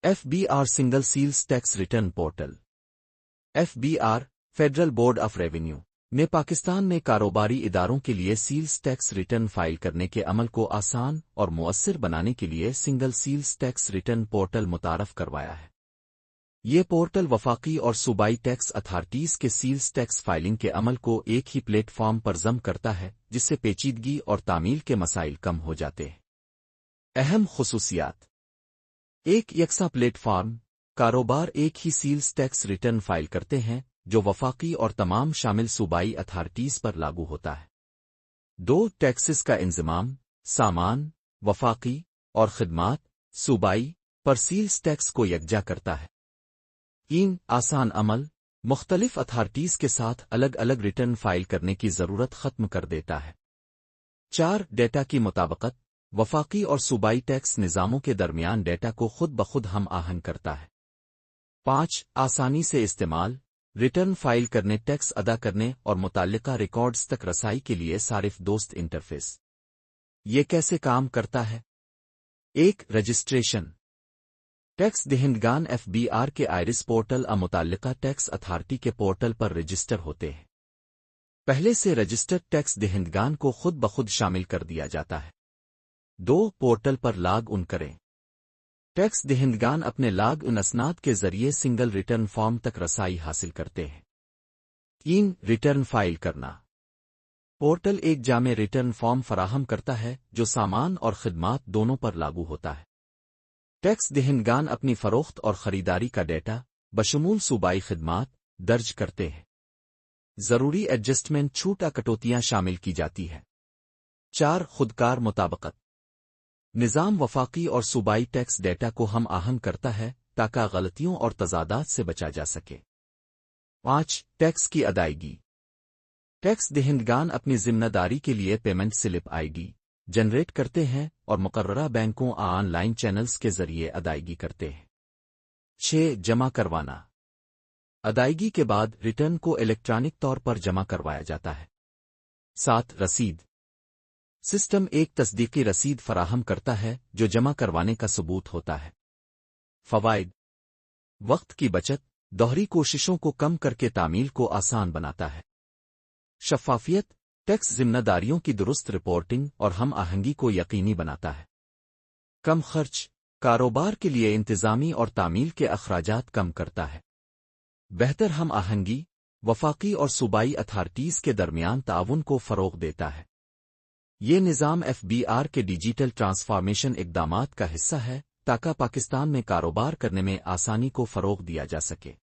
FBR single sales tax return portal. FBR federal board of revenue ने पाकिस्तान में कारोबारी इदारों के लिए सील्स टैक्स रिटर्न फाइल करने के अमल को आसान और मुअस्सिर बनाने के लिए single sales tax return portal मुतारफ करवाया है। ये पोर्टल वफाकी और सूबाई टैक्स अथॉरिटीज के सील्स टैक्स फाइलिंग के अमल को एक ही प्लेटफॉर्म पर जम करता है, जिससे पेचीदगी और तामील के मसाइल कम हो जाते हैं। अहम खुसूसियात: एक यकसा प्लेटफॉर्म, कारोबार एक ही सील्स टैक्स रिटर्न फाइल करते हैं जो वफाकी और तमाम शामिल सूबाई अथॉरिटीज पर लागू होता है। 2 टैक्सेस का इंज़माम, सामान, वफाकी और खिदमात, सूबाई पर सील्स टैक्स को यकजा करता है। 3 आसान अमल, मुख्तलिफ अथॉरिटीज के साथ अलग अलग रिटर्न फाइल करने की ज़रूरत ख़त्म कर देता है। 4 डेटा की मुताबिकत, वफाकी और सूबाई टैक्स निज़ामों के दरमियान डेटा को खुद ब खुद हम आहंग करता है। 5 आसानी से इस्तेमाल, रिटर्न फाइल करने, टैक्स अदा करने और मुताल्लिका रिकॉर्ड्स तक रसाई के लिए सारिफ दोस्त इंटरफेस। ये कैसे काम करता है? 1 रजिस्ट्रेशन। टैक्स दहिंदगान FBR के आइरिस पोर्टल मुताल्लिका टैक्स अथॉरिटी के पोर्टल पर रजिस्टर होते हैं। पहले से रजिस्टर्ड टैक्स दहिंदगान को खुद ब खुद शामिल कर दिया जाता है। 2 पोर्टल पर लॉग इन करें। टैक्स दहिंदगान अपने लॉग इन असनाद के जरिए सिंगल रिटर्न फॉर्म तक रसाई हासिल करते हैं। 3 रिटर्न फाइल करना। पोर्टल एक जामे रिटर्न फॉर्म फराहम करता है जो सामान और खिदमात दोनों पर लागू होता है। टैक्स दहिंदगान अपनी फरोख्त और खरीदारी का डेटा बशमूल सूबाई खिदमात दर्ज करते हैं। जरूरी एडजस्टमेंट, छूटा कटौतियां शामिल की जाती है। 4 खुदकार मुताबिकत। निज़ाम वफाकी और सूबाई टैक्स डेटा को हम आहंग करता है ताकि गलतियों और तजादात से बचा जा सके। 5 टैक्स की अदायगी। टैक्स दहिंदगान अपनी जिम्मेदारी के लिए पेमेंट स्लिप ID जनरेट करते हैं और मुकर्ररा बैंकों ऑनलाइन चैनल्स के जरिए अदायगी करते हैं। 6 जमा करवाना। अदायगी के बाद रिटर्न को इलेक्ट्रॉनिक तौर पर जमा करवाया जाता है। 7 रसीद। सिस्टम एक तस्दीकी रसीद फराहम करता है जो जमा करवाने का सबूत होता है। फवाइद: वक्त की बचत, दोहरी कोशिशों को कम करके तामील को आसान बनाता है। शफ़ाफियत, टैक्स जिम्मेदारियों की दुरुस्त रिपोर्टिंग और हम आहंगी को यकीनी बनाता है। कम खर्च, कारोबार के लिए इंतजामी और तामील के अखराजात कम करता है। बेहतर हम आहंगी, वफाकी और सूबाई अथॉरिटीज के दरमियान ताउन को फ़रोग़ देता है। ये निज़ाम FBR के डिजिटल ट्रांसफॉर्मेशन इक़दामात का हिस्सा है ताकि पाकिस्तान में कारोबार करने में आसानी को फ़रोग़ दिया जा सके।